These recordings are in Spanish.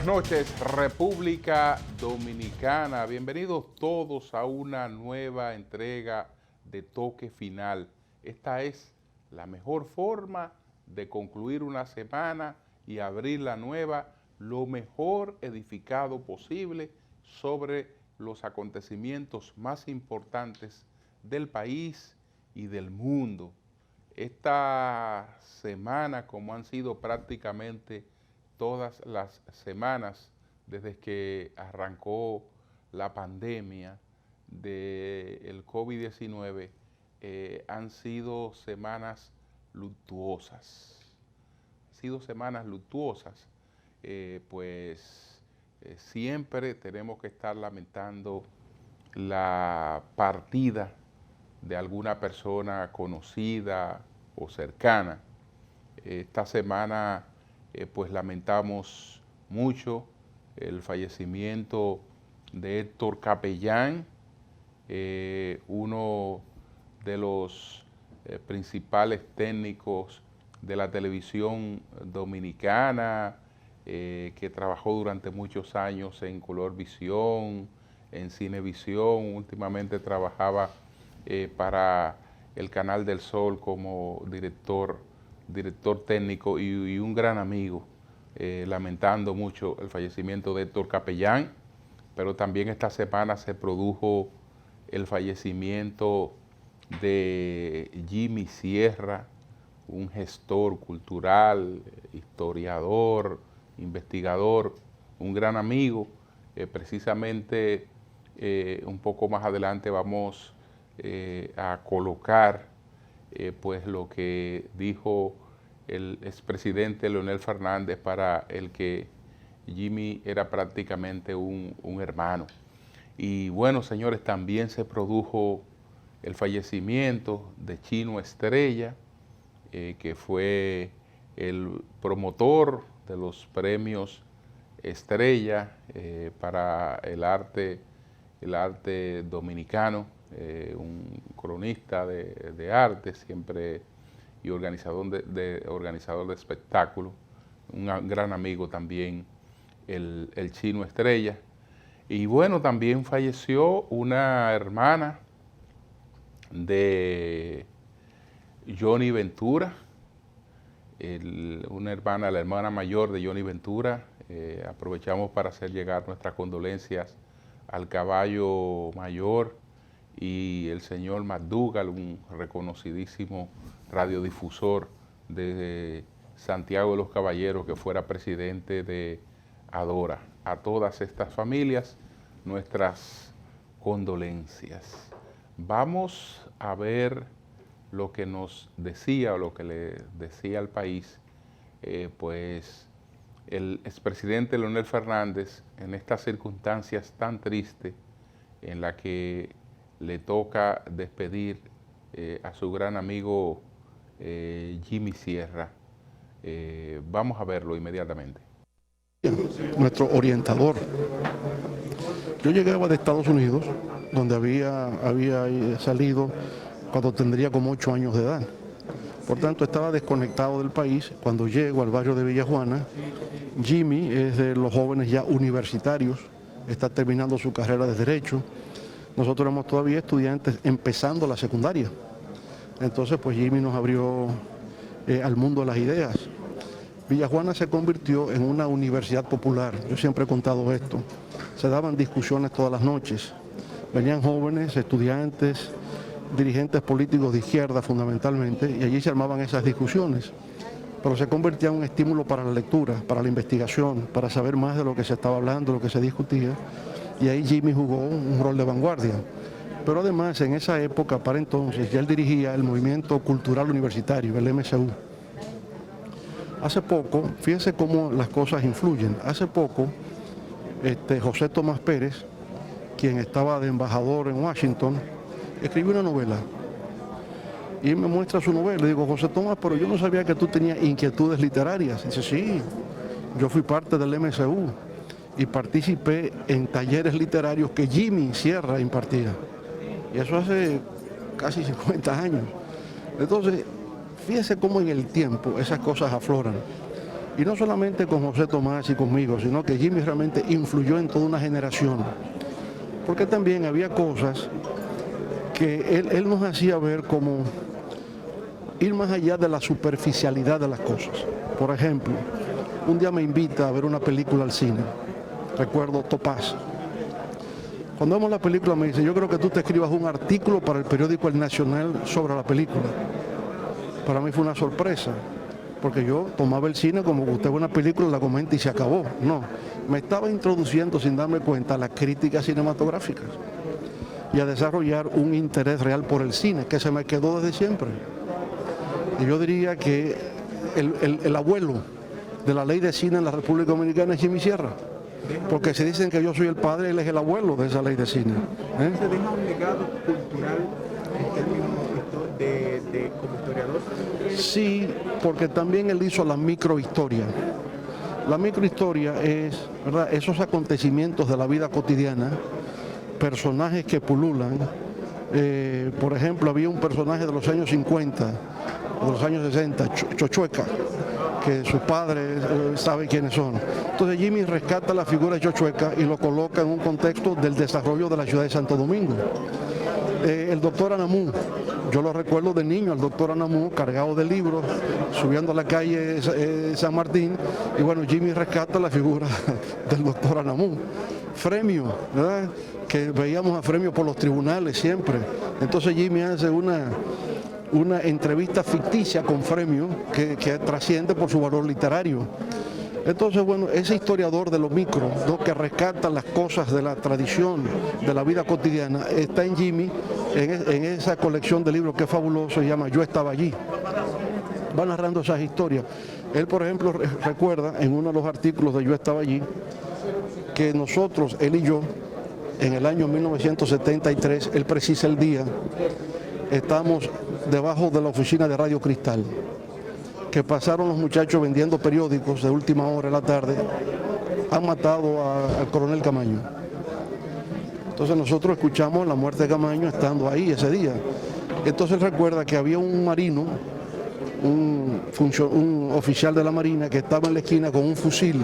noches, República Dominicana. Bienvenidos todos a una nueva entrega de Toque Final. Esta es la mejor forma de concluir una semana y abrir la nueva lo mejor edificado posible sobre los acontecimientos más importantes del país y del mundo. Esta semana, como han sido prácticamente todas las semanas desde que arrancó la pandemia del COVID-19, han sido semanas luctuosas. Siempre tenemos que estar lamentando la partida de alguna persona conocida o cercana. Esta semana pues lamentamos mucho el fallecimiento de Héctor Capellán, uno de los principales técnicos de la televisión dominicana, que trabajó durante muchos años en Colorvisión, en Cinevisión. Últimamente trabajaba para el Canal del Sol como director técnico y un gran amigo, lamentando mucho el fallecimiento de Héctor Capellán, pero también esta semana se produjo el fallecimiento de Jimmy Sierra, un gestor cultural, historiador, investigador, un gran amigo. Precisamente un poco más adelante vamos a colocar pues lo que dijo el expresidente Leonel Fernández, para el que Jimmy era prácticamente un hermano. Y bueno, señores, también se produjo el fallecimiento de Chino Estrella, que fue el promotor de los premios Estrella para el arte dominicano. Un cronista de arte siempre y organizador de espectáculos, un gran amigo también, el Chino Estrella. Y bueno, también falleció una hermana de Johnny Ventura, la hermana mayor de Johnny Ventura. Aprovechamos para hacer llegar nuestras condolencias al caballo mayor y el señor McDougall, un reconocidísimo radiodifusor de Santiago de los Caballeros, que fuera presidente de Adora. A todas estas familias, nuestras condolencias. Vamos a ver lo que nos decía, o lo que le decía al país, pues el expresidente Leonel Fernández, en estas circunstancias tan tristes en la que le toca despedir a su gran amigo Jimmy Sierra. Vamos a verlo inmediatamente. Nuestro orientador. Yo llegaba de Estados Unidos, donde había salido cuando tendría como 8 años de edad. Por tanto, estaba desconectado del país. Cuando llego al barrio de Villajuana, Jimmy es de los jóvenes ya universitarios, está terminando su carrera de Derecho. Nosotros éramos todavía estudiantes empezando la secundaria. Entonces, pues Jimmy nos abrió al mundo de las ideas. Villajuana se convirtió en una universidad popular. Yo siempre he contado esto. Se daban discusiones todas las noches. Venían jóvenes, estudiantes, dirigentes políticos de izquierda fundamentalmente, y allí se armaban esas discusiones. Pero se convertía en un estímulo para la lectura, para la investigación, para saber más de lo que se estaba hablando, lo que se discutía. Y ahí Jimmy jugó un rol de vanguardia. Pero además, en esa época, para entonces, ya él dirigía el movimiento cultural universitario, el MSU. Hace poco, fíjense cómo las cosas influyen. Hace poco, José Tomás Pérez, quien estaba de embajador en Washington, escribió una novela. Y él me muestra su novela. Le digo, José Tomás, pero yo no sabía que tú tenías inquietudes literarias. Y dice, sí, yo fui parte del MSU y participé en talleres literarios que Jimmy Sierra impartía. Y eso hace casi 50 años. Entonces, fíjese cómo en el tiempo esas cosas afloran. Y no solamente con José Tomás y conmigo, sino que Jimmy realmente influyó en toda una generación. Porque también había cosas que él nos hacía ver como ir más allá de la superficialidad de las cosas. Por ejemplo, un día me invita a ver una película al cine. Recuerdo Topaz. Cuando vemos la película me dice, yo creo que tú te escribas un artículo para el periódico El Nacional sobre la película. Para mí fue una sorpresa, porque yo tomaba el cine como que usted ve una película, la comenta y se acabó. No, me estaba introduciendo sin darme cuenta a las críticas cinematográficas y a desarrollar un interés real por el cine, que se me quedó desde siempre. Y yo diría que el abuelo de la ley de cine en la República Dominicana es Jimmy Sierra. Porque se dicen que yo soy el padre, él es el abuelo de esa ley de cine. ¿Se deja un legado cultural en términos como historiador? Sí, porque también él hizo la microhistoria. La microhistoria es, ¿verdad?, esos acontecimientos de la vida cotidiana, personajes que pululan. Por ejemplo, había un personaje de los años 50, de los años 60, Chochueca, que sus padres saben quiénes son. Entonces Jimmy rescata la figura de Chochueca y lo coloca en un contexto del desarrollo de la ciudad de Santo Domingo. El doctor Anamú, yo lo recuerdo de niño, al doctor Anamú cargado de libros, subiendo a la calle San Martín, y bueno, Jimmy rescata la figura del doctor Anamú. Fremio, ¿verdad?, que veíamos a Fremio por los tribunales siempre. Entonces Jimmy hace una entrevista ficticia con Fremio que trasciende por su valor literario. Entonces, bueno, ese historiador de lo micro, ¿no?, que rescata las cosas de la tradición, de la vida cotidiana, está en Jimmy, en esa colección de libros que es fabuloso, se llama Yo estaba allí. Va narrando esas historias. Él, por ejemplo, recuerda en uno de los artículos de Yo estaba allí, que nosotros, él y yo, en el año 1973, él precisa el día, estamos debajo de la oficina de Radio Cristal, que pasaron los muchachos vendiendo periódicos de última hora de la tarde, han matado al coronel Camaño. Entonces nosotros escuchamos la muerte de Camaño estando ahí ese día. Entonces él recuerda que había un marino, un oficial de la Marina que estaba en la esquina con un fusil.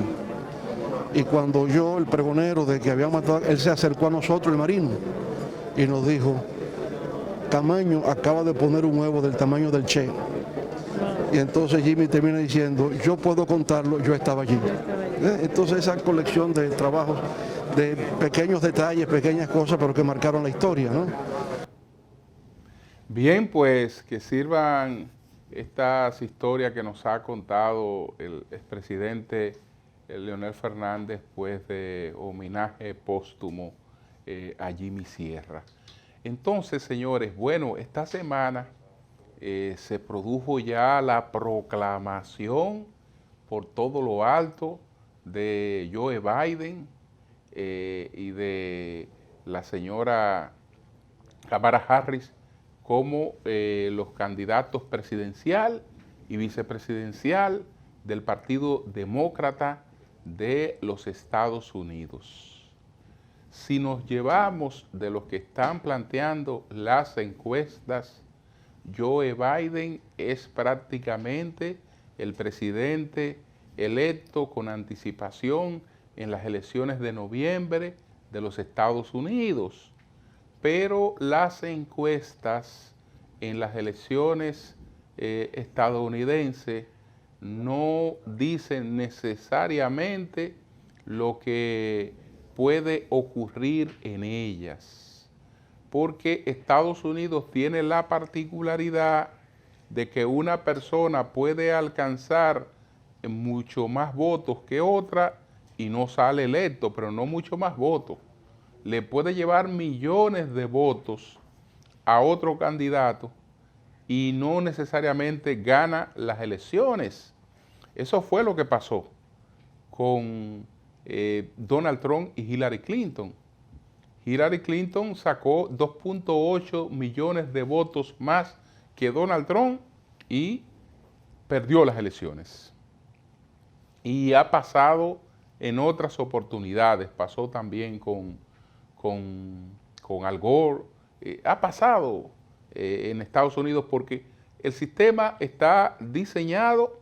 Y cuando oyó el pregonero de que habían matado, él se acercó a nosotros, el marino, y nos dijo, Camaño acaba de poner un huevo del tamaño del Che. Y entonces Jimmy termina diciendo, yo puedo contarlo, yo estaba allí. Entonces esa colección de trabajos, de pequeños detalles, pequeñas cosas, pero que marcaron la historia, ¿no? Bien, pues que sirvan estas historias que nos ha contado el expresidente Leonel Fernández, pues de homenaje póstumo a Jimmy Sierra. Entonces, señores, bueno, esta semana se produjo ya la proclamación por todo lo alto de Joe Biden y de la señora Kamala Harris como los candidatos presidencial y vicepresidencial del Partido Demócrata de los Estados Unidos. Si nos llevamos de lo que están planteando las encuestas, Joe Biden es prácticamente el presidente electo con anticipación en las elecciones de noviembre de los Estados Unidos. Pero las encuestas en las elecciones estadounidenses no dicen necesariamente lo que puede ocurrir en ellas, porque Estados Unidos tiene la particularidad de que una persona puede alcanzar mucho más votos que otra y no sale electo, pero no mucho más votos. Le puede llevar millones de votos a otro candidato y no necesariamente gana las elecciones. Eso fue lo que pasó con Donald Trump y Hillary Clinton. Hillary Clinton sacó 2.8 millones de votos más que Donald Trump y perdió las elecciones. Y ha pasado en otras oportunidades, pasó también con Al Gore, ha pasado en Estados Unidos porque el sistema está diseñado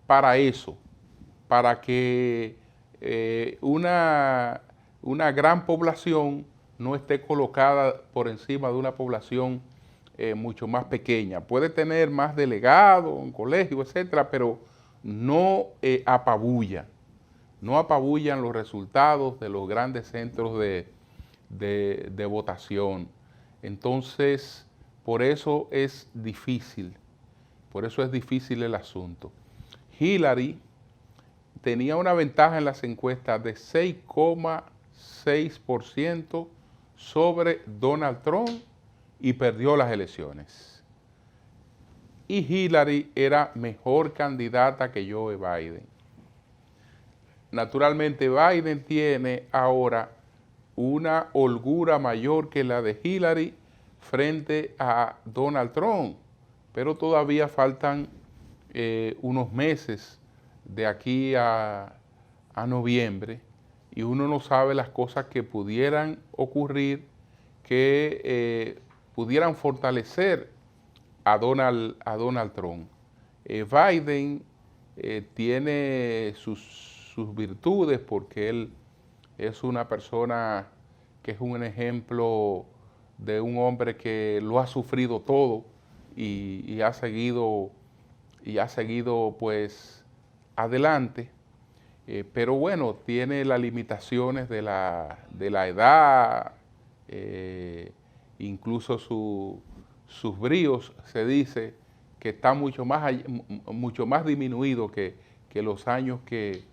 para eso, para que una gran población no esté colocada por encima de una población mucho más pequeña. Puede tener más delegados, un colegio, etcétera, pero no apabullan los resultados de los grandes centros de votación. Entonces, por eso es difícil el asunto. Hillary tenía una ventaja en las encuestas de 6,6% sobre Donald Trump y perdió las elecciones. Y Hillary era mejor candidata que Joe Biden. Naturalmente, Biden tiene ahora una holgura mayor que la de Hillary frente a Donald Trump, pero todavía faltan unos meses de aquí a noviembre y uno no sabe las cosas que pudieran ocurrir que pudieran fortalecer a Donald Trump. Biden tiene sus virtudes porque él es una persona que es un ejemplo de un hombre que lo ha sufrido todo y ha seguido pues adelante, pero bueno, tiene las limitaciones de la edad, incluso sus bríos, se dice que está mucho más disminuido que los años que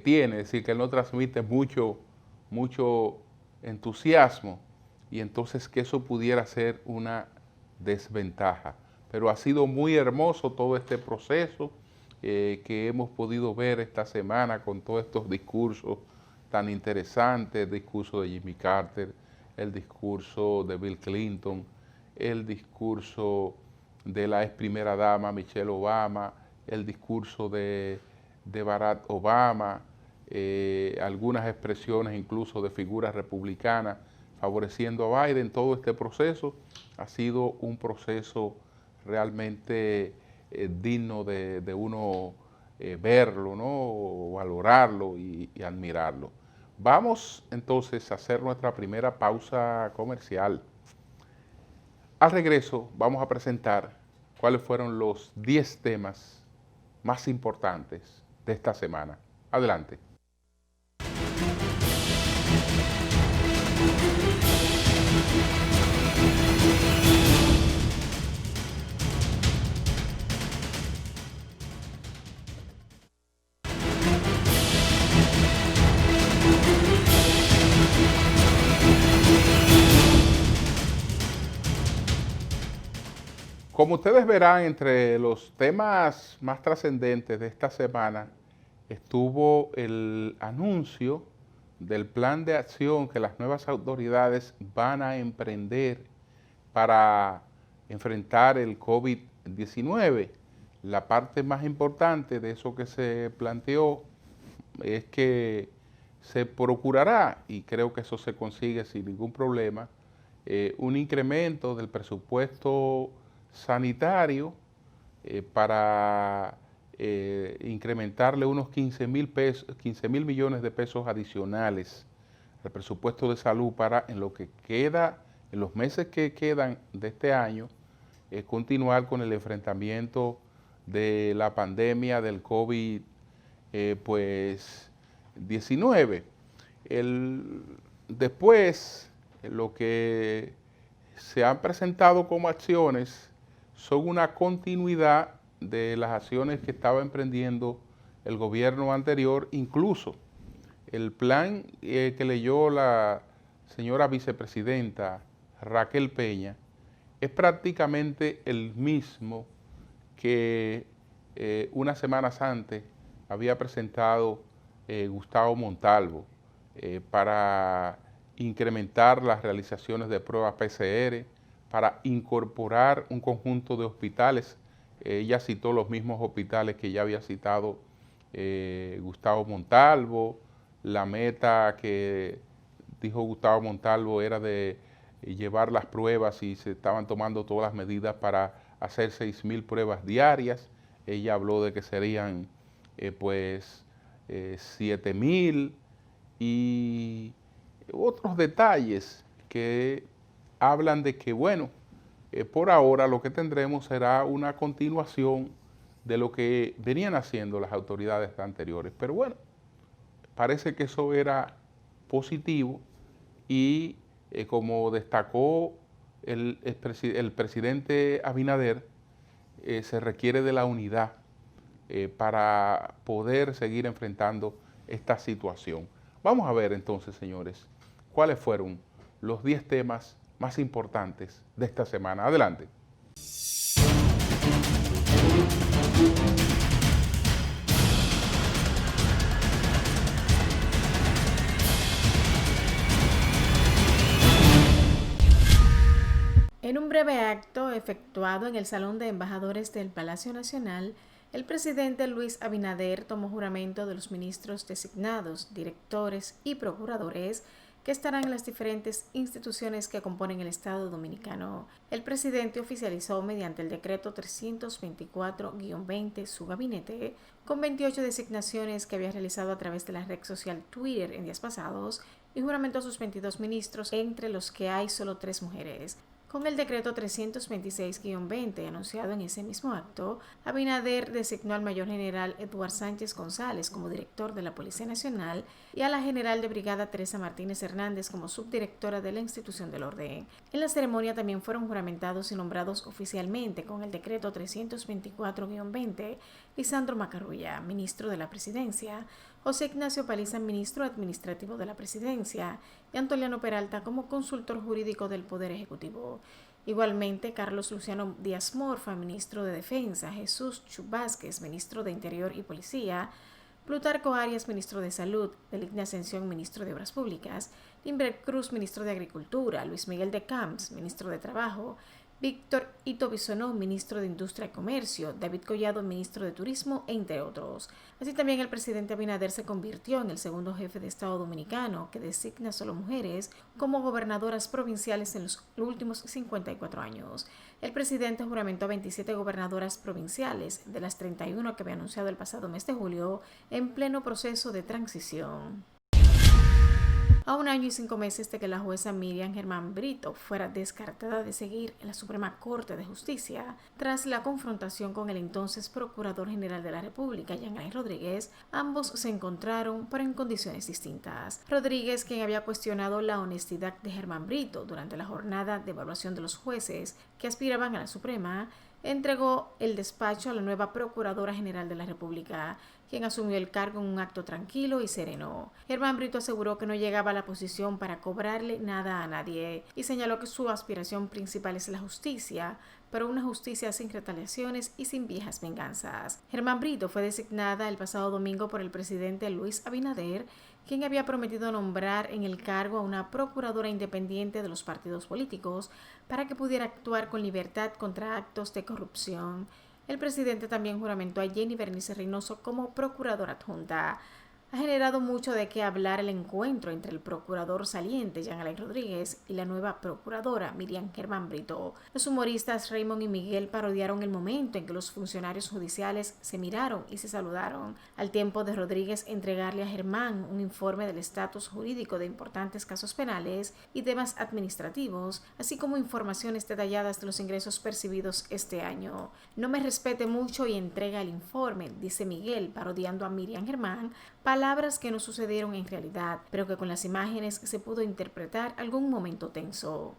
tiene, es decir, que él no transmite mucho entusiasmo, y entonces que eso pudiera ser una desventaja. Pero ha sido muy hermoso todo este proceso que hemos podido ver esta semana con todos estos discursos tan interesantes, el discurso de Jimmy Carter, el discurso de Bill Clinton, el discurso de la ex primera dama Michelle Obama, el discurso de Barack Obama, algunas expresiones incluso de figuras republicanas favoreciendo a Biden. Todo este proceso ha sido un proceso realmente digno de uno verlo, ¿no? Valorarlo y admirarlo. Vamos entonces a hacer nuestra primera pausa comercial. Al regreso vamos a presentar cuáles fueron los 10 temas más importantes de esta semana. Adelante. Como ustedes verán, entre los temas más trascendentes de esta semana estuvo el anuncio del plan de acción que las nuevas autoridades van a emprender para enfrentar el COVID-19. La parte más importante de eso que se planteó es que se procurará, y creo que eso se consigue sin ningún problema, un incremento del presupuesto sanitario para incrementarle unos 15 mil millones de pesos adicionales al presupuesto de salud para en lo que queda, en los meses que quedan de este año, continuar con el enfrentamiento de la pandemia del COVID pues 19. Después, lo que se han presentado como acciones son una continuidad de las acciones que estaba emprendiendo el gobierno anterior. Incluso el plan que leyó la señora vicepresidenta Raquel Peña es prácticamente el mismo que unas semanas antes había presentado Gustavo Montalvo para incrementar las realizaciones de pruebas PCR, para incorporar un conjunto de hospitales. Ella citó los mismos hospitales que ya había citado Gustavo Montalvo. La meta que dijo Gustavo Montalvo era de llevar las pruebas, y se estaban tomando todas las medidas para hacer 6.000 pruebas diarias. Ella habló de que serían 7.000 y otros detalles que hablan de que, bueno, por ahora lo que tendremos será una continuación de lo que venían haciendo las autoridades anteriores. Pero bueno, parece que eso era positivo y como destacó el presidente Abinader, se requiere de la unidad para poder seguir enfrentando esta situación. Vamos a ver entonces, señores, cuáles fueron los 10 temas más importantes de esta semana. Adelante. En un breve acto efectuado en el Salón de Embajadores del Palacio Nacional, el presidente Luis Abinader tomó juramento de los ministros designados, directores y procuradores que estarán en las diferentes instituciones que componen el Estado Dominicano. El presidente oficializó mediante el decreto 324-20 su gabinete, con 28 designaciones que había realizado a través de la red social Twitter en días pasados, y juramentó a sus 22 ministros, entre los que hay solo 3 mujeres. Con el decreto 326-20 anunciado en ese mismo acto, Abinader designó al mayor general Eduardo Sánchez González como director de la Policía Nacional y a la general de brigada Teresa Martínez Hernández como subdirectora de la institución del orden. En la ceremonia también fueron juramentados y nombrados oficialmente con el decreto 324-20 Lisandro Macarrulla, ministro de la Presidencia, José Ignacio Paliza, ministro administrativo de la Presidencia, y Antoliano Peralta como consultor jurídico del Poder Ejecutivo. Igualmente, Carlos Luciano Díaz Morfa, ministro de Defensa, Jesús Chu Vázquez, ministro de Interior y Policía, Plutarco Arias, ministro de Salud, Beligna Ascensión, ministro de Obras Públicas, Limber Cruz, ministro de Agricultura, Luis Miguel de Camps, ministro de Trabajo, Víctor Ito Bisonó, ministro de Industria y Comercio, David Collado, ministro de Turismo, entre otros. Así también el presidente Abinader se convirtió en el segundo jefe de Estado dominicano que designa solo mujeres como gobernadoras provinciales en los últimos 54 años. El presidente juramentó a 27 gobernadoras provinciales, de las 31 que había anunciado el pasado mes de julio, en pleno proceso de transición. A 1 año y 5 meses de que la jueza Miriam Germán Brito fuera descartada de seguir en la Suprema Corte de Justicia, tras la confrontación con el entonces Procurador General de la República, Jean Alain Rodríguez, ambos se encontraron, pero en condiciones distintas. Rodríguez, quien había cuestionado la honestidad de Germán Brito durante la jornada de evaluación de los jueces que aspiraban a la Suprema, entregó el despacho a la nueva Procuradora General de la República, quien asumió el cargo en un acto tranquilo y sereno. Germán Brito aseguró que no llegaba a la posición para cobrarle nada a nadie y señaló que su aspiración principal es la justicia, pero una justicia sin retaliaciones y sin viejas venganzas. Germán Brito fue designada el pasado domingo por el presidente Luis Abinader, quien había prometido nombrar en el cargo a una procuradora independiente de los partidos políticos para que pudiera actuar con libertad contra actos de corrupción. El presidente también juramentó a Jenny Bernice Reynoso como procuradora adjunta. Ha generado mucho de qué hablar el encuentro entre el procurador saliente, Jean Alain Rodríguez, y la nueva procuradora, Miriam Germán Brito. Los humoristas Raymond y Miguel parodiaron el momento en que los funcionarios judiciales se miraron y se saludaron, al tiempo de Rodríguez entregarle a Germán un informe del estatus jurídico de importantes casos penales y temas administrativos, así como informaciones detalladas de los ingresos percibidos este año. No me respete mucho y entrega el informe, dice Miguel, parodiando a Miriam Germán, palabras que no sucedieron en realidad, pero que con las imágenes se pudo interpretar algún momento tenso.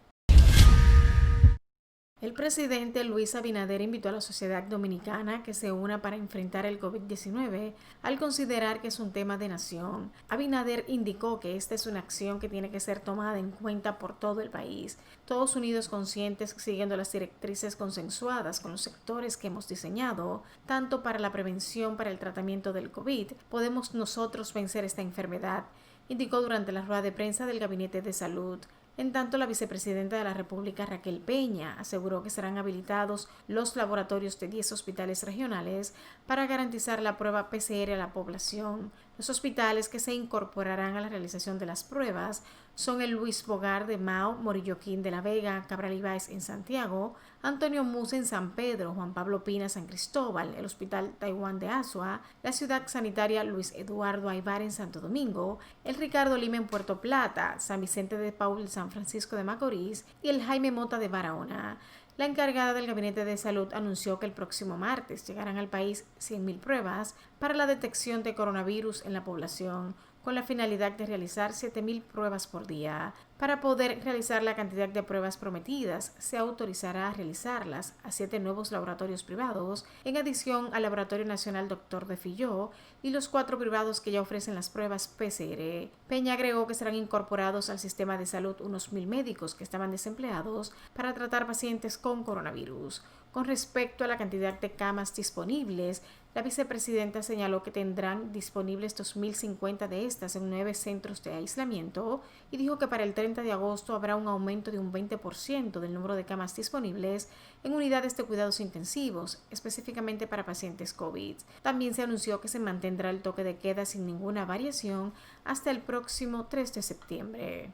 El presidente Luis Abinader invitó a la sociedad dominicana a que se una para enfrentar el COVID-19 al considerar que es un tema de nación. Abinader indicó que esta es una acción que tiene que ser tomada en cuenta por todo el país, todos unidos, conscientes, siguiendo las directrices consensuadas con los sectores que hemos diseñado, tanto para la prevención, para el tratamiento del COVID, podemos nosotros vencer esta enfermedad, indicó durante la rueda de prensa del Gabinete de Salud. En tanto, la vicepresidenta de la República, Raquel Peña, aseguró que serán habilitados los laboratorios de 10 hospitales regionales para garantizar la prueba PCR a la población. Los hospitales que se incorporarán a la realización de las pruebas son el Luis Bogar de Mao, Morilloquín de la Vega, Cabral Ibáez en Santiago, Antonio Musa en San Pedro, Juan Pablo Pina San Cristóbal, el Hospital Taiwán de Azua, la Ciudad Sanitaria Luis Eduardo Aybar en Santo Domingo, el Ricardo Lima en Puerto Plata, San Vicente de Paul San Francisco de Macorís y el Jaime Mota de Barahona. La encargada del Gabinete de Salud anunció que el próximo martes llegarán al país 100.000 pruebas para la detección de coronavirus en la población, con la finalidad de realizar 7.000 pruebas por día. Para poder realizar la cantidad de pruebas prometidas, se autorizará a realizarlas a 7 nuevos laboratorios privados, en adición al Laboratorio Nacional Dr. de Filló y los 4 privados que ya ofrecen las pruebas PCR. Peña agregó que serán incorporados al sistema de salud unos 1.000 médicos que estaban desempleados para tratar pacientes con coronavirus. Con respecto a la cantidad de camas disponibles, la vicepresidenta señaló que tendrán disponibles 2.050 de estas en 9 centros de aislamiento y dijo que para el 30 de agosto habrá un aumento de un 20% del número de camas disponibles en unidades de cuidados intensivos, específicamente para pacientes COVID. También se anunció que se mantendrá el toque de queda sin ninguna variación hasta el próximo 3 de septiembre.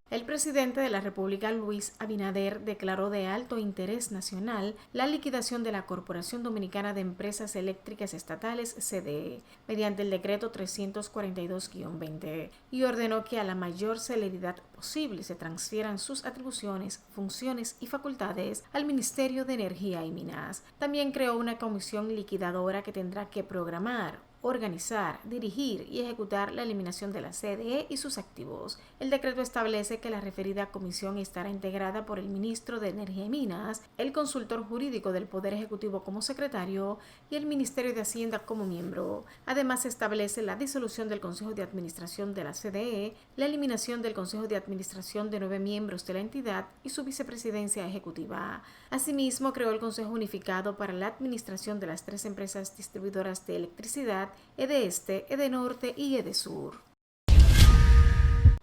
El presidente de la República, Luis Abinader, declaró de alto interés nacional la liquidación de la Corporación Dominicana de Empresas Eléctricas Estatales, CDE, mediante el decreto 342-20 y ordenó que a la mayor celeridad posible se transfieran sus atribuciones, funciones y facultades al Ministerio de Energía y Minas. También creó una comisión liquidadora que tendrá que programar, organizar, dirigir y ejecutar la eliminación de la CDE y sus activos. El decreto establece que la referida comisión estará integrada por el ministro de Energía y Minas, el consultor jurídico del Poder Ejecutivo como secretario y el Ministerio de Hacienda como miembro. Además, se establece la disolución del Consejo de Administración de la CDE, la eliminación del Consejo de Administración de 9 miembros de la entidad y su vicepresidencia ejecutiva. Asimismo, creó el Consejo Unificado para la Administración de las 3 empresas distribuidoras de electricidad, EDESTE, EDENORTE y EDESUR.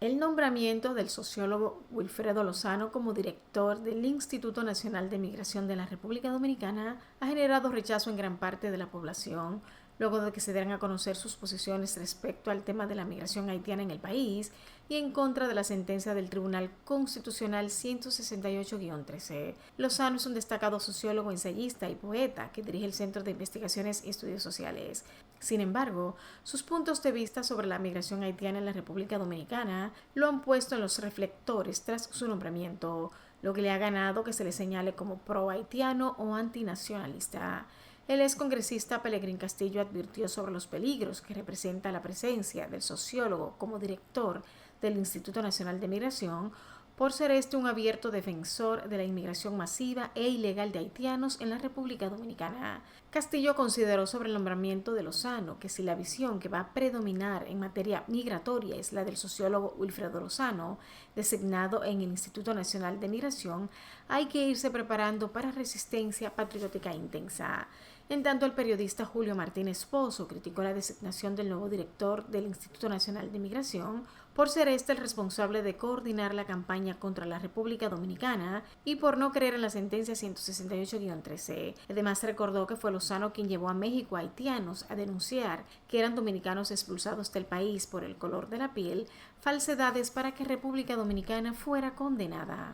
El nombramiento del sociólogo Wilfredo Lozano como director del Instituto Nacional de Migración de la República Dominicana ha generado rechazo en gran parte de la población, luego de que se dieran a conocer sus posiciones respecto al tema de la migración haitiana en el país y en contra de la sentencia del Tribunal Constitucional 168-13. Lozano es un destacado sociólogo, ensayista y poeta que dirige el Centro de Investigaciones y Estudios Sociales. Sin embargo, sus puntos de vista sobre la migración haitiana en la República Dominicana lo han puesto en los reflectores tras su nombramiento, lo que le ha ganado que se le señale como pro-haitiano o antinacionalista. El excongresista Pelegrín Castillo advirtió sobre los peligros que representa la presencia del sociólogo como director del Instituto Nacional de Migración, por ser un abierto defensor de la inmigración masiva e ilegal de haitianos en la República Dominicana. Castillo consideró sobre el nombramiento de Lozano que si la visión que va a predominar en materia migratoria es la del sociólogo Wilfredo Lozano, designado en el Instituto Nacional de Migración, hay que irse preparando para resistencia patriótica intensa. En tanto, el periodista Julio Martínez Pozo criticó la designación del nuevo director del Instituto Nacional de Migración por ser el responsable de coordinar la campaña contra la República Dominicana y por no creer en la sentencia 168-13. Además, recordó que fue Lozano quien llevó a México a haitianos a denunciar que eran dominicanos expulsados del país por el color de la piel, falsedades para que República Dominicana fuera condenada.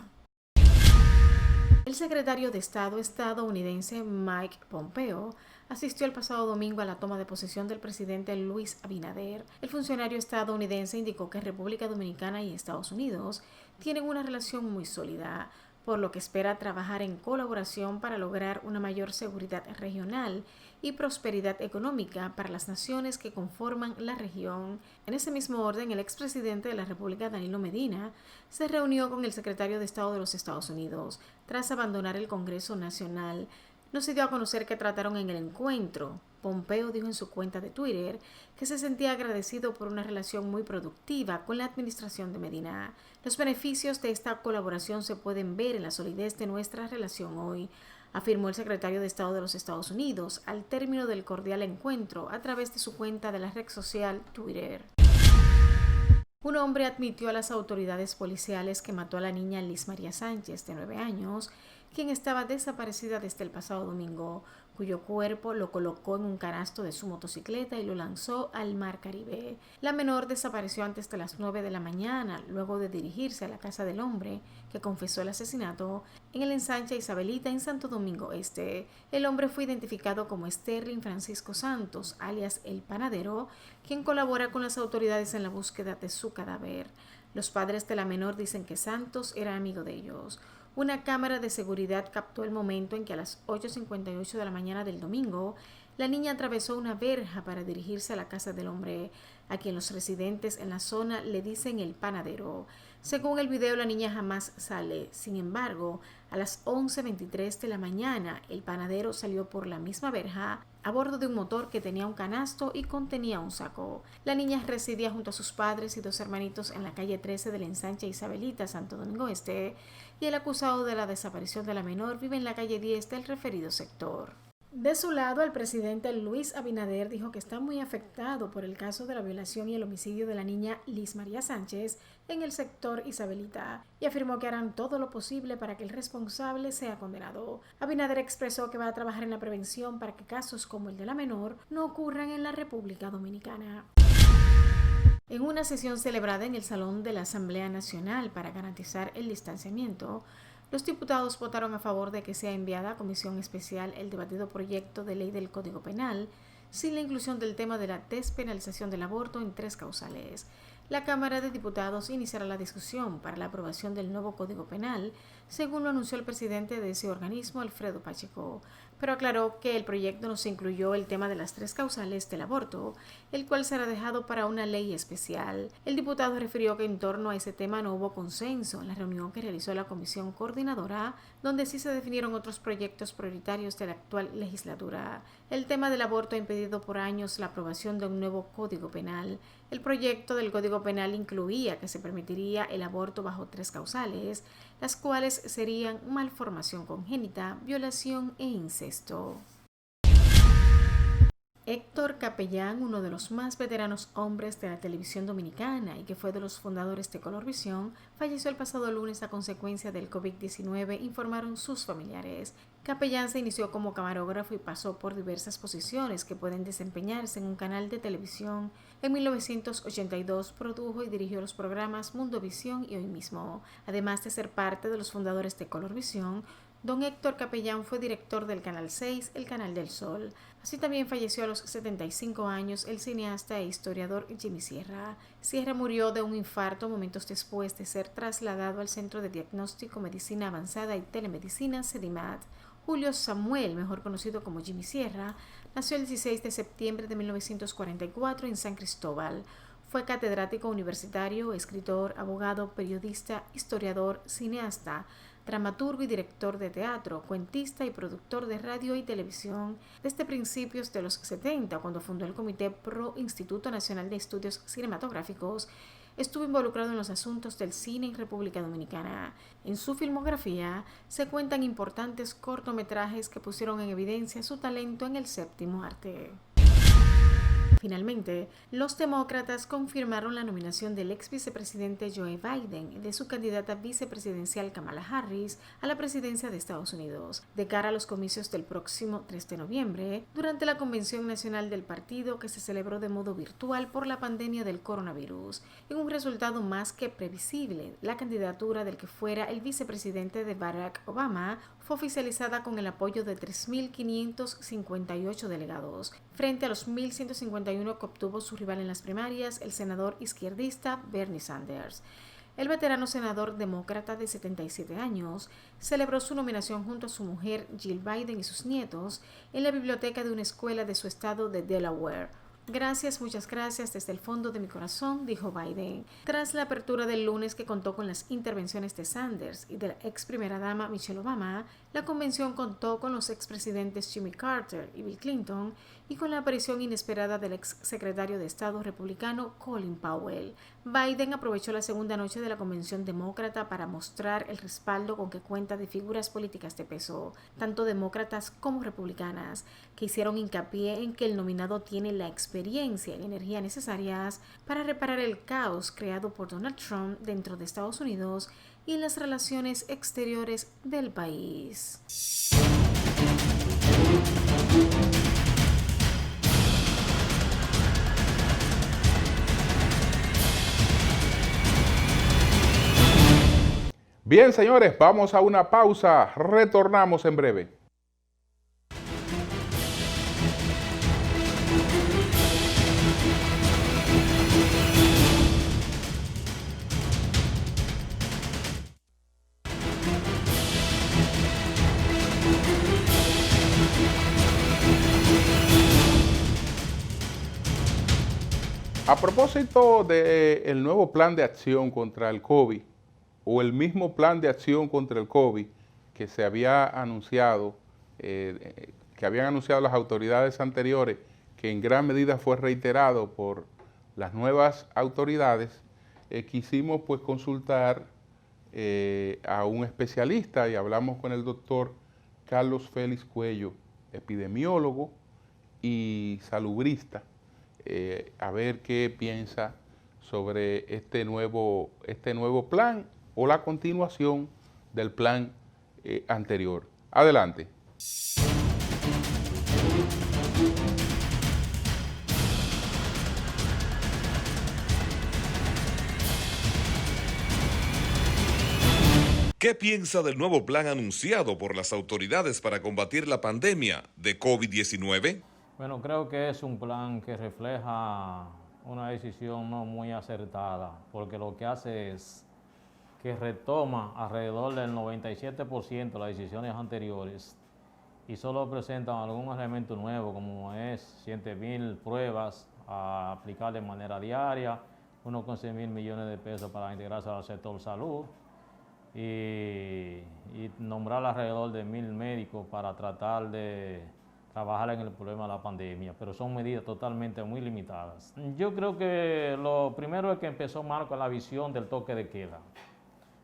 El secretario de Estado estadounidense Mike Pompeo asistió el pasado domingo a la toma de posesión del presidente Luis Abinader. El funcionario estadounidense indicó que República Dominicana y Estados Unidos tienen una relación muy sólida, por lo que espera trabajar en colaboración para lograr una mayor seguridad regional y prosperidad económica para las naciones que conforman la región. En ese mismo orden, el expresidente de la República, Danilo Medina, se reunió con el secretario de Estado de los Estados Unidos tras abandonar el Congreso Nacional. No se dio a conocer qué trataron en el encuentro. Pompeo dijo en su cuenta de Twitter que se sentía agradecido por una relación muy productiva con la administración de Medina. Los beneficios de esta colaboración se pueden ver en la solidez de nuestra relación hoy, afirmó el secretario de Estado de los Estados Unidos al término del cordial encuentro a través de su cuenta de la red social Twitter. Un hombre admitió a las autoridades policiales que mató a la niña Liz María Sánchez, de 9 años, quien estaba desaparecida desde el pasado domingo, cuyo cuerpo lo colocó en un canasto de su motocicleta y lo lanzó al mar Caribe. La menor desapareció antes de las 9 de la mañana, luego de dirigirse a la casa del hombre que confesó el asesinato en el ensanche Isabelita en Santo Domingo Este. El hombre fue identificado como Sterling Francisco Santos, alias El Panadero, quien colabora con las autoridades en la búsqueda de su cadáver. Los padres de la menor dicen que Santos era amigo de ellos. Una cámara de seguridad captó el momento en que a las 8:58 de la mañana del domingo, la niña atravesó una verja para dirigirse a la casa del hombre, a quien los residentes en la zona le dicen El Panadero. Según el video, la niña jamás sale. Sin embargo, a las 11:23 de la mañana, el panadero salió por la misma verja a bordo de un motor que tenía un canasto y contenía un saco. La niña residía junto a sus padres y 2 hermanitos en la calle 13 del ensanche Isabelita, Santo Domingo Este, y el acusado de la desaparición de la menor vive en la calle 10 del referido sector. De su lado, el presidente Luis Abinader dijo que está muy afectado por el caso de la violación y el homicidio de la niña Liz María Sánchez en el sector Isabelita y afirmó que harán todo lo posible para que el responsable sea condenado. Abinader expresó que va a trabajar en la prevención para que casos como el de la menor no ocurran en la República Dominicana. En una sesión celebrada en el Salón de la Asamblea Nacional para garantizar el distanciamiento, los diputados votaron a favor de que sea enviada a comisión especial el debatido proyecto de ley del Código Penal, sin la inclusión del tema de la despenalización del aborto en 3 causales. La Cámara de Diputados iniciará la discusión para la aprobación del nuevo Código Penal, según lo anunció el presidente de ese organismo, Alfredo Pacheco, pero aclaró que el proyecto no se incluyó el tema de las 3 causales del aborto, el cual será dejado para una ley especial. El diputado refirió que en torno a ese tema no hubo consenso en la reunión que realizó la Comisión Coordinadora, donde sí se definieron otros proyectos prioritarios de la actual legislatura. El tema del aborto ha impedido por años la aprobación de un nuevo Código Penal. El proyecto del Código Penal incluía que se permitiría el aborto bajo 3 causales, las cuales serían malformación congénita, violación e incesto. Héctor Capellán, uno de los más veteranos hombres de la televisión dominicana y que fue de los fundadores de Colorvisión, falleció el pasado lunes a consecuencia del COVID-19, informaron sus familiares. Capellán se inició como camarógrafo y pasó por diversas posiciones que pueden desempeñarse en un canal de televisión. En 1982 produjo y dirigió los programas Mundovisión y Hoy Mismo. Además de ser parte de los fundadores de Colorvisión, don Héctor Capellán fue director del Canal 6, el Canal del Sol. Así también falleció a los 75 años el cineasta e historiador Jimmy Sierra. Sierra murió de un infarto momentos después de ser trasladado al Centro de Diagnóstico, Medicina Avanzada y Telemedicina, CEDIMAT. Julio Samuel, mejor conocido como Jimmy Sierra, nació el 16 de septiembre de 1944 en San Cristóbal. Fue catedrático universitario, escritor, abogado, periodista, historiador, cineasta, dramaturgo y director de teatro, cuentista y productor de radio y televisión desde principios de los 70, cuando fundó el Comité Pro Instituto Nacional de Estudios Cinematográficos. Estuvo involucrado en los asuntos del cine en República Dominicana. En su filmografía se cuentan importantes cortometrajes que pusieron en evidencia su talento en el séptimo arte. Finalmente, los demócratas confirmaron la nominación del ex vicepresidente Joe Biden y de su candidata vicepresidencial Kamala Harris a la presidencia de Estados Unidos, de cara a los comicios del próximo 3 de noviembre, durante la Convención Nacional del Partido que se celebró de modo virtual por la pandemia del coronavirus. En un resultado más que previsible, la candidatura del que fuera el vicepresidente de Barack Obama fue oficializada con el apoyo de 3.558 delegados, frente a los 1.151 que obtuvo su rival en las primarias, el senador izquierdista Bernie Sanders. El veterano senador demócrata de 77 años celebró su nominación junto a su mujer Jill Biden y sus nietos en la biblioteca de una escuela de su estado de Delaware. Gracias, muchas gracias desde el fondo de mi corazón, dijo Biden. Tras la apertura del lunes que contó con las intervenciones de Sanders y de la ex primera dama Michelle Obama, la convención contó con los expresidentes Jimmy Carter y Bill Clinton y con la aparición inesperada del ex secretario de Estado republicano Colin Powell. Biden aprovechó la segunda noche de la convención demócrata para mostrar el respaldo con que cuenta de figuras políticas de peso, tanto demócratas como republicanas, que hicieron hincapié en que el nominado tiene la experiencia y la energía necesarias para reparar el caos creado por Donald Trump dentro de Estados Unidos y en las relaciones exteriores del país. Bien, señores, vamos a una pausa. Retornamos en breve. A propósito del nuevo plan de acción contra el COVID, o el mismo plan de acción contra el COVID que se había anunciado, que habían anunciado las autoridades anteriores, que en gran medida fue reiterado por las nuevas autoridades, quisimos pues consultar a un especialista y hablamos con el doctor Carlos Félix Cuello, epidemiólogo y salubrista, a ver qué piensa sobre este nuevo plan o la continuación del plan anterior. Adelante. ¿Qué piensa del nuevo plan anunciado por las autoridades para combatir la pandemia de COVID-19? Bueno, creo que es un plan que refleja una decisión no muy acertada, porque lo que hace es que retoma alrededor del 97% las decisiones anteriores y solo presentan algún elemento nuevo, como es 7.000 pruebas a aplicar de manera diaria, 1,6 millones de pesos para integrarse al sector salud y nombrar alrededor de 1.000 médicos para tratar de trabajar en el problema de la pandemia, pero son medidas totalmente muy limitadas. Yo creo que lo primero es que empezó mal con la visión del toque de queda.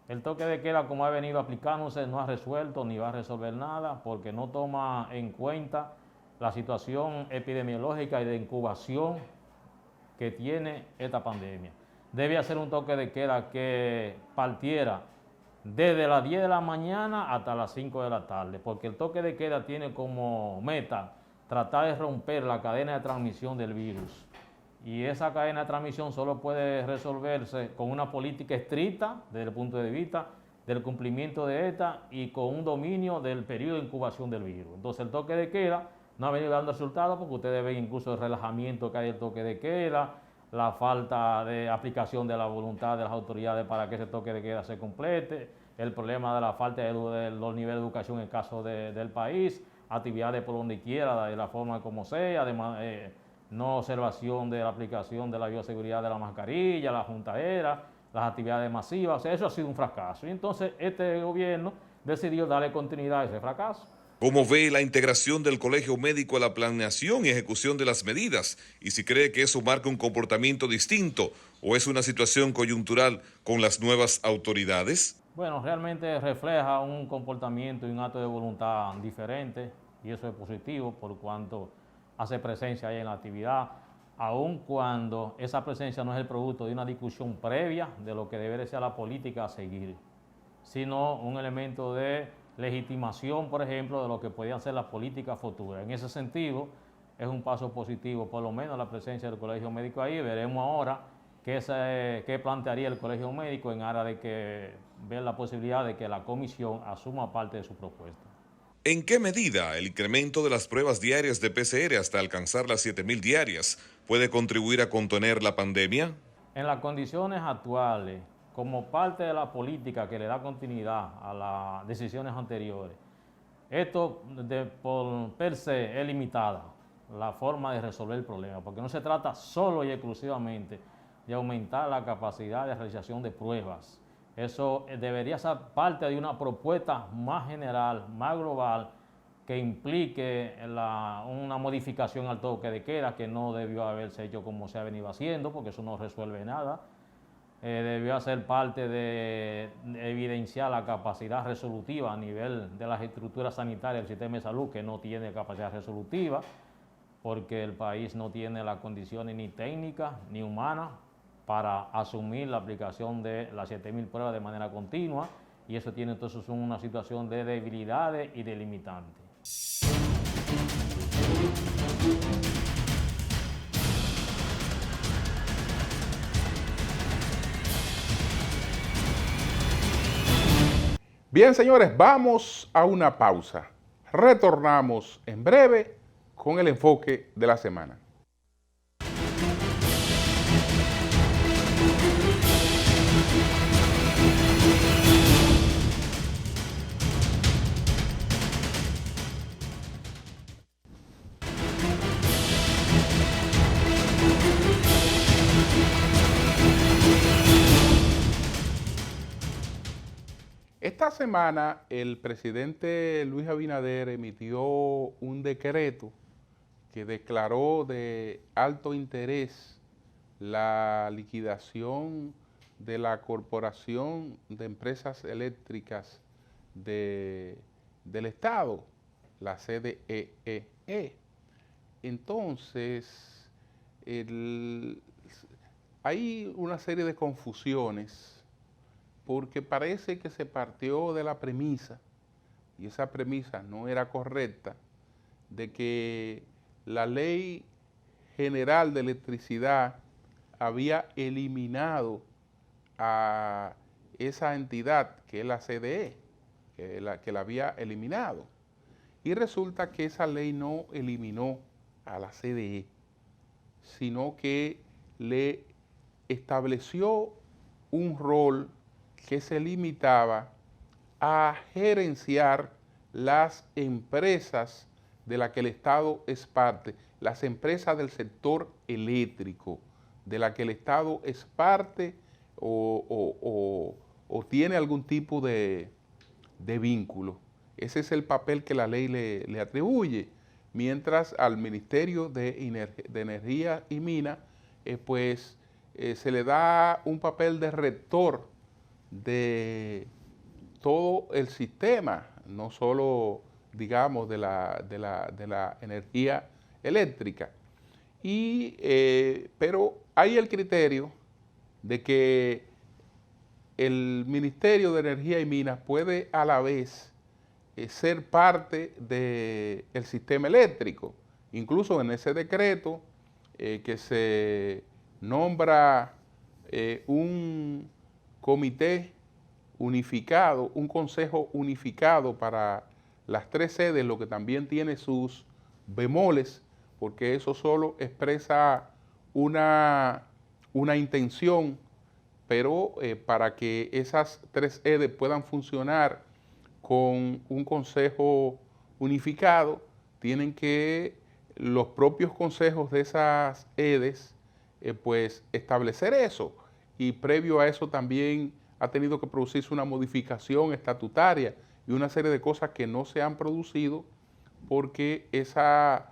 El toque de queda, como ha venido aplicándose, no ha resuelto ni va a resolver nada porque no toma en cuenta la situación epidemiológica y de incubación que tiene esta pandemia. Debe hacer un toque de queda que partiera desde las 10 de la mañana hasta las 5 de la tarde, porque el toque de queda tiene como meta tratar de romper la cadena de transmisión del virus. Y esa cadena de transmisión solo puede resolverse con una política estricta desde el punto de vista del cumplimiento de esta y con un dominio del periodo de incubación del virus. Entonces el toque de queda no ha venido dando resultados porque ustedes ven incluso el relajamiento que hay del toque de queda, la falta de aplicación de la voluntad de las autoridades para que ese toque de queda se complete, el problema de la falta de los niveles de educación en el caso del país, actividades por donde quiera, de la forma como sea, además, no observación de la aplicación de la bioseguridad de la mascarilla, la juntadera, las actividades masivas, o sea, eso ha sido un fracaso. Y entonces este gobierno decidió darle continuidad a ese fracaso. ¿Cómo ve la integración del Colegio Médico a la planeación y ejecución de las medidas? Y si cree que eso marca un comportamiento distinto o es una situación coyuntural con las nuevas autoridades. Bueno, realmente refleja un comportamiento y un acto de voluntad diferente y eso es positivo por cuanto hace presencia ahí en la actividad, aun cuando esa presencia no es el producto de una discusión previa de lo que debe ser la política a seguir, sino un elemento de legitimación, por ejemplo, de lo que podían ser las políticas futuras. En ese sentido, es un paso positivo, por lo menos la presencia del Colegio Médico ahí. Veremos ahora qué plantearía el Colegio Médico en aras de que ver la posibilidad de que la comisión asuma parte de su propuesta. ¿En qué medida el incremento de las pruebas diarias de PCR hasta alcanzar las 7.000 diarias puede contribuir a contener la pandemia? En las condiciones actuales, como parte de la política que le da continuidad a las decisiones anteriores, esto por per se es limitada la forma de resolver el problema, porque no se trata solo y exclusivamente de aumentar la capacidad de realización de pruebas. Eso debería ser parte de una propuesta más general, más global, que implique una modificación al toque de queda, que no debió haberse hecho como se ha venido haciendo, porque eso no resuelve nada. Debió ser parte de evidenciar la capacidad resolutiva a nivel de las estructuras sanitarias del sistema de salud, que no tiene capacidad resolutiva, porque el país no tiene las condiciones ni técnicas ni humanas para asumir la aplicación de las 7.000 pruebas de manera continua, y eso tiene entonces una situación de debilidades y de limitantes. Bien, señores, vamos a una pausa. Retornamos en breve con el enfoque de la semana. Esta semana el presidente Luis Abinader emitió un decreto que declaró de alto interés la liquidación de la Corporación de Empresas Eléctricas del Estado, la CDEE. Entonces, hay una serie de confusiones porque parece que se partió de la premisa, y esa premisa no era correcta, de que la Ley General de Electricidad había eliminado a esa entidad que es la CDE, que la había eliminado. Y resulta que esa ley no eliminó a la CDE, sino que le estableció un rol que se limitaba a gerenciar las empresas de las que el Estado es parte, las empresas del sector eléctrico, de la que el Estado es parte o tiene algún tipo de vínculo. Ese es el papel que la ley le atribuye, mientras al Ministerio de Energía y Minas, se le da un papel de rector de todo el sistema, no solo, digamos, de la energía eléctrica. Pero hay el criterio de que el Ministerio de Energía y Minas puede a la vez ser parte del sistema eléctrico. Incluso en ese decreto que se nombra un comité unificado, un consejo unificado para las tres sedes, lo que también tiene sus bemoles, porque eso solo expresa una intención, pero para que esas tres sedes puedan funcionar con un consejo unificado, tienen que los propios consejos de esas sedes establecer eso, y previo a eso también ha tenido que producirse una modificación estatutaria y una serie de cosas que no se han producido porque esas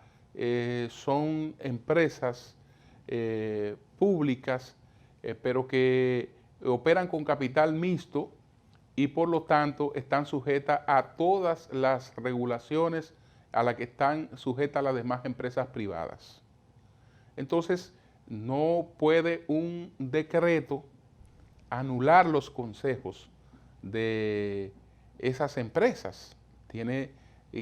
son empresas públicas, pero que operan con capital mixto y por lo tanto están sujetas a todas las regulaciones a las que están sujetas las demás empresas privadas. Entonces, no puede un decreto anular los consejos de esas empresas. Tiene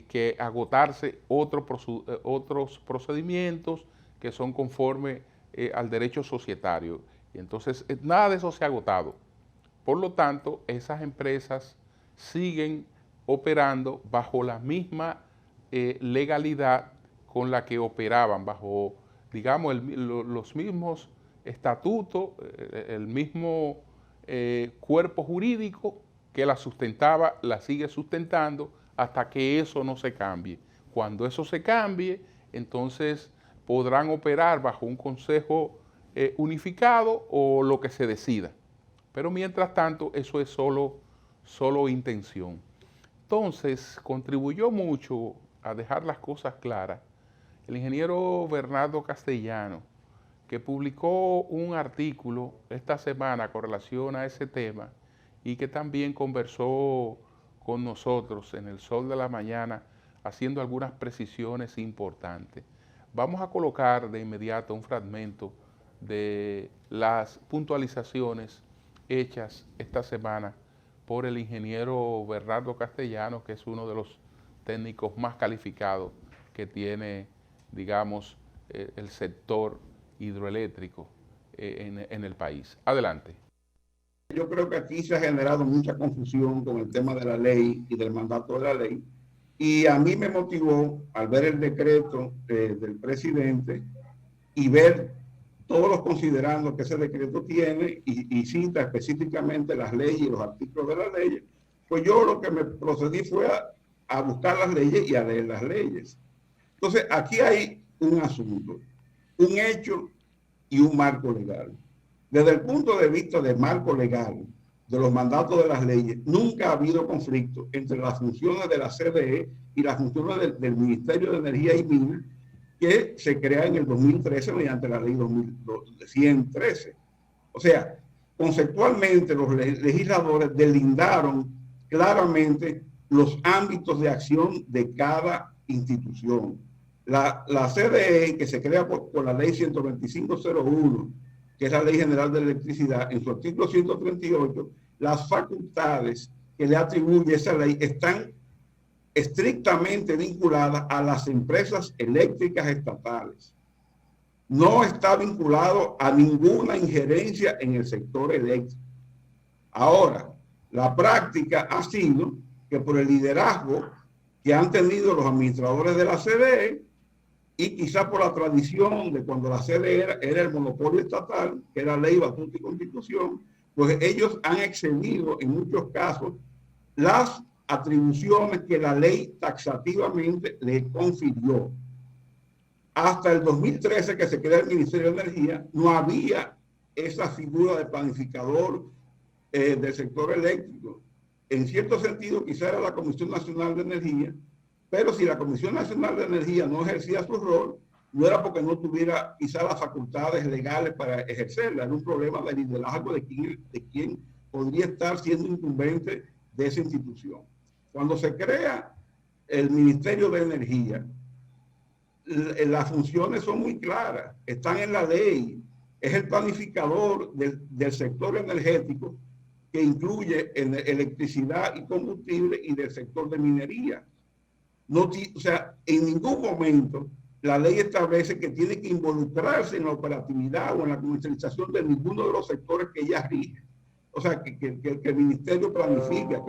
que agotarse otros procedimientos que son conforme al derecho societario. Y entonces, nada de eso se ha agotado. Por lo tanto, esas empresas siguen operando bajo la misma legalidad con la que operaban, bajo, digamos, los mismos estatutos, el mismo cuerpo jurídico que la sustentaba, la sigue sustentando hasta que eso no se cambie. Cuando eso se cambie, entonces podrán operar bajo un consejo unificado o lo que se decida. Pero mientras tanto, eso es solo intención. Entonces, contribuyó mucho a dejar las cosas claras el ingeniero Bernardo Castellano, que publicó un artículo esta semana con relación a ese tema y que también conversó con nosotros en El Sol de la Mañana, haciendo algunas precisiones importantes. Vamos a colocar de inmediato un fragmento de las puntualizaciones hechas esta semana por el ingeniero Bernardo Castellano, que es uno de los técnicos más calificados que tiene, digamos, el sector hidroeléctrico en el país. Adelante. Yo creo que aquí se ha generado mucha confusión con el tema de la ley y del mandato de la ley. Y a mí me motivó al ver el decreto del presidente y ver todos los considerandos que ese decreto tiene y cita específicamente las leyes y los artículos de las leyes, pues yo lo que me procedí fue a buscar las leyes y a leer las leyes. Entonces, aquí hay un asunto, un hecho y un marco legal. Desde el punto de vista del marco legal, de los mandatos de las leyes, nunca ha habido conflicto entre las funciones de la CDE y las funciones del Ministerio de Energía y Minas, que se crea en el 2013 mediante la ley 113. O sea, conceptualmente los legisladores delindaron claramente los ámbitos de acción de cada institución. La CDE, que se crea por la ley 125.01, que es la Ley General de Electricidad, en su artículo 138, las facultades que le atribuye esa ley están estrictamente vinculadas a las empresas eléctricas estatales. No está vinculado a ninguna injerencia en el sector eléctrico. Ahora, la práctica ha sido que por el liderazgo que han tenido los administradores de la CDE, y quizá por la tradición de cuando la CDE era el monopolio estatal, que era ley, batuta y constitución, pues ellos han excedido en muchos casos las atribuciones que la ley taxativamente le confirió. Hasta el 2013, que se crea el Ministerio de Energía, no había esa figura de planificador del sector eléctrico. En cierto sentido, quizá era la Comisión Nacional de Energía, pero si la Comisión Nacional de Energía no ejercía su rol, no era porque no tuviera quizá las facultades legales para ejercerla, era un problema de liderazgo de quién podría estar siendo incumbente de esa institución. Cuando se crea el Ministerio de Energía, las funciones son muy claras, están en la ley, es el planificador del sector energético que incluye electricidad y combustible y del sector de minería. No, o sea, en ningún momento la ley establece que tiene que involucrarse en la operatividad o en la comercialización de ninguno de los sectores que ella rige. O sea, que el ministerio planifica,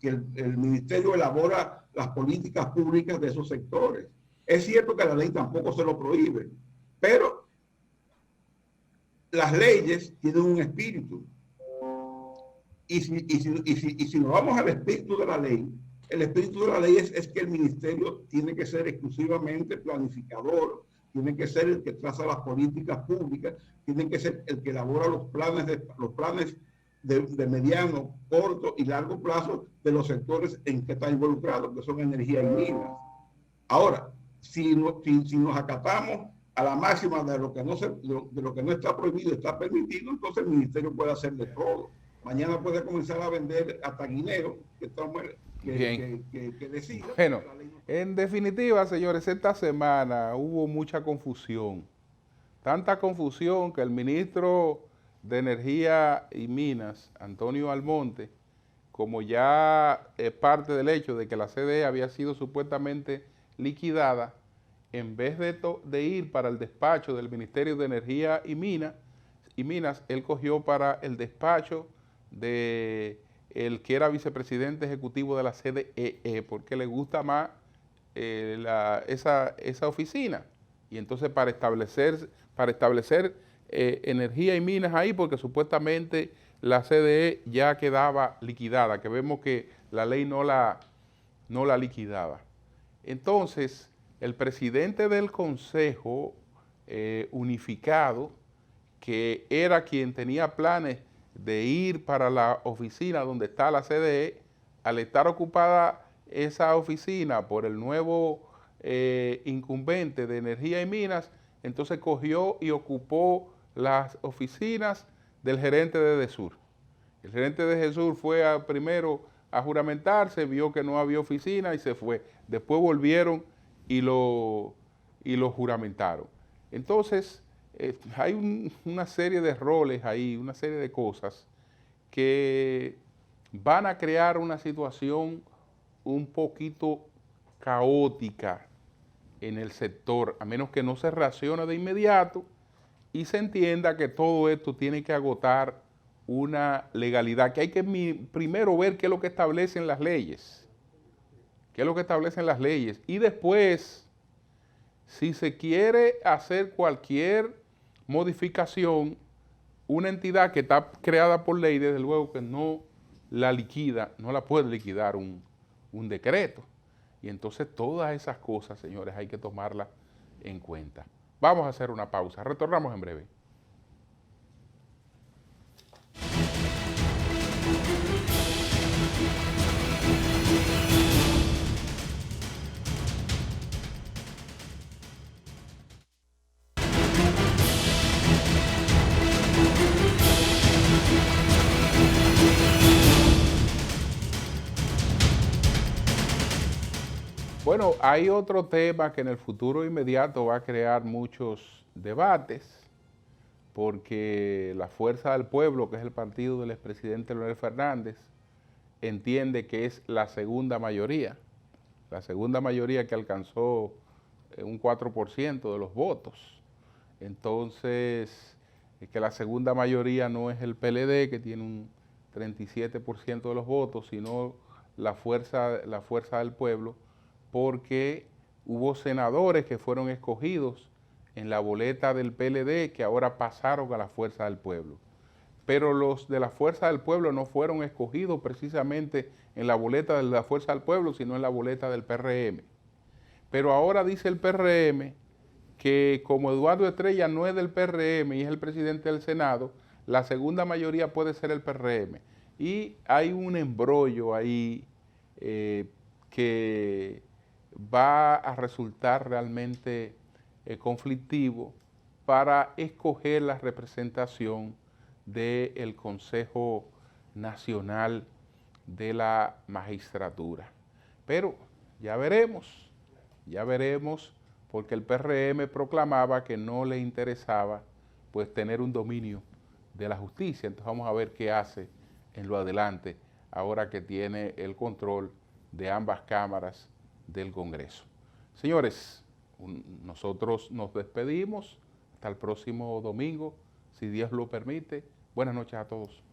que el ministerio elabora las políticas públicas de esos sectores. Es cierto que la ley tampoco se lo prohíbe, pero las leyes tienen un espíritu. Y si nos vamos al espíritu de la ley, el espíritu de la ley es que el ministerio tiene que ser exclusivamente planificador, tiene que ser el que traza las políticas públicas, tiene que ser el que elabora los planes de mediano, corto y largo plazo de los sectores en que está involucrado, que son energía y minas. Ahora, si nos acatamos a la máxima de lo que no está prohibido, está permitido, entonces el ministerio puede hacer de todo. Mañana puede comenzar a vender hasta guineo, que decida. Bueno, en definitiva, señores, esta semana hubo mucha confusión. Tanta confusión que el ministro de Energía y Minas, Antonio Almonte, como ya es parte del hecho de que la CDE había sido supuestamente liquidada, en vez de ir para el despacho del Ministerio de Energía y Minas, él cogió para el despacho de el que era vicepresidente ejecutivo de la CDE, porque le gusta más esa oficina. Y entonces para establecer energía y minas ahí, porque supuestamente la CDE ya quedaba liquidada, que vemos que la ley no la liquidaba. Entonces, el presidente del Consejo Unificado, que era quien tenía planes de ir para la oficina donde está la CDE, al estar ocupada esa oficina por el nuevo incumbente de Energía y Minas, entonces cogió y ocupó las oficinas del gerente de DESUR. El gerente de DESUR fue primero a juramentarse, vio que no había oficina y se fue. Después volvieron y lo juramentaron. Entonces, hay una serie de roles ahí, una serie de cosas que van a crear una situación un poquito caótica en el sector, a menos que no se reaccione de inmediato y se entienda que todo esto tiene que agotar una legalidad, que hay que primero ver qué es lo que establecen las leyes, y después, si se quiere hacer cualquier modificación, una entidad que está creada por ley, desde luego que no la liquida, no la puede liquidar un decreto. Y entonces todas esas cosas, señores, hay que tomarlas en cuenta. Vamos a hacer una pausa, retornamos en breve. Bueno, hay otro tema que en el futuro inmediato va a crear muchos debates, porque la Fuerza del Pueblo, que es el partido del expresidente Leonel Fernández, entiende que es la segunda mayoría que alcanzó un 4% de los votos. Entonces, que la segunda mayoría no es el PLD, que tiene un 37% de los votos, sino la fuerza del Pueblo, porque hubo senadores que fueron escogidos en la boleta del PLD que ahora pasaron a la Fuerza del Pueblo. Pero los de la Fuerza del Pueblo no fueron escogidos precisamente en la boleta de la Fuerza del Pueblo, sino en la boleta del PRM. Pero ahora dice el PRM que como Eduardo Estrella no es del PRM y es el presidente del Senado, la segunda mayoría puede ser el PRM. Y hay un embrollo ahí que va a resultar realmente conflictivo para escoger la representación del Consejo Nacional de la Magistratura. Pero ya veremos, porque el PRM proclamaba que no le interesaba pues tener un dominio de la justicia. Entonces vamos a ver qué hace en lo adelante, ahora que tiene el control de ambas cámaras del Congreso. Señores, nosotros nos despedimos hasta el próximo domingo, si Dios lo permite. Buenas noches a todos.